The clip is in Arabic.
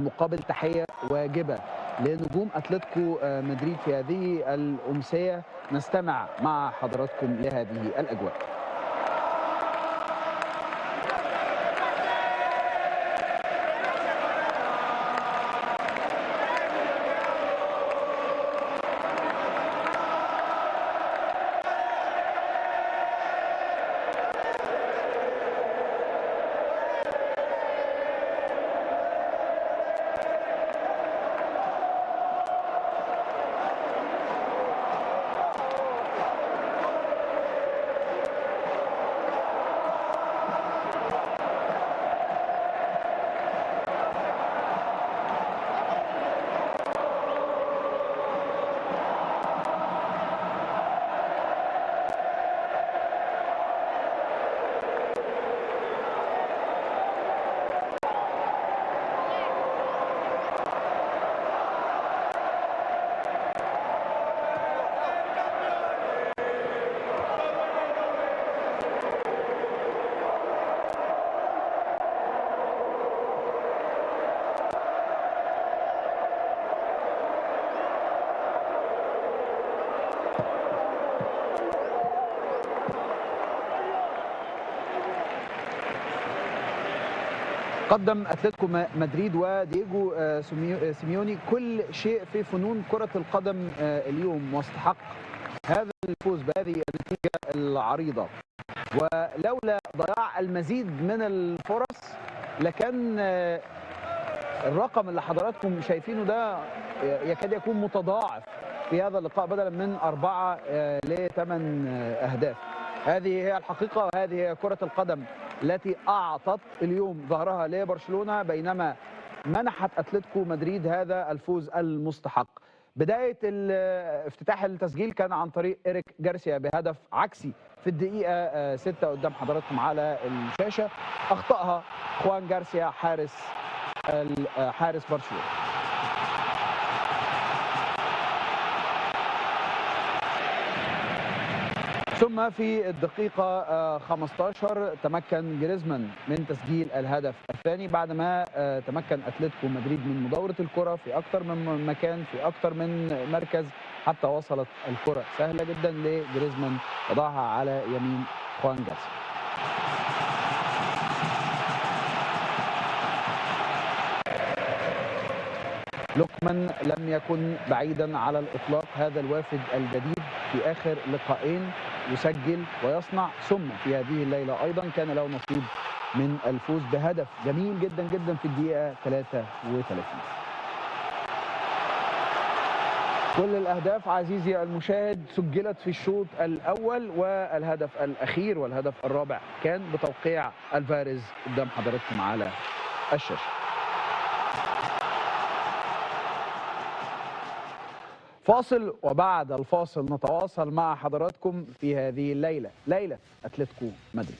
مقابل تحية واجبة لنجوم أتلتيكو مدريد في هذه الأمسية. نستمع مع حضراتكم لهذه الأجواء. قدم أتلتيكو مدريد ودييجو سيميوني كل شيء في فنون كرة القدم اليوم، واستحق هذا الفوز بهذه النتيجة العريضة. ولولا ضياع المزيد من الفرص لكان الرقم اللي حضراتكم شايفينه ده يكاد يكون متضاعف في هذا اللقاء، بدلا من 4 ل8 أهداف. هذه هي الحقيقة، وهذه هي كرة القدم التي أعطت اليوم ظهرها لبرشلونة، بينما منحت أتلتيكو مدريد هذا الفوز المستحق. بداية افتتاح التسجيل كان عن طريق إيريك جارسيا بهدف عكسي في الدقيقة 6 قدام حضراتكم على الشاشة، أخطأها خوان جارسيا حارس برشلونة. ثم في الدقيقة 15 تمكن جريزمان من تسجيل الهدف الثاني، بعدما تمكن أتلتيكو مدريد من مداورة الكرة في أكثر من مكان في أكثر من مركز، حتى وصلت الكرة سهلة جدا لجريزمان وضعها على يمين خوان جارسيا. لوكمان لم يكن بعيدا على الإطلاق، هذا الوافد الجديد في آخر لقاءين يسجل ويصنع، ثم في هذه الليلة أيضا كان له نصيب من الفوز بهدف جميل جدا جدا في الدقيقة 33. كل الأهداف عزيزي المشاهد سجلت في الشوط الأول، والهدف الأخير والهدف الرابع كان بتوقيع الفاريز قدام حضراتكم على الشاشة. فاصل، وبعد الفاصل نتواصل مع حضراتكم في هذه الليلة، ليلة أتلتيكو مدريد.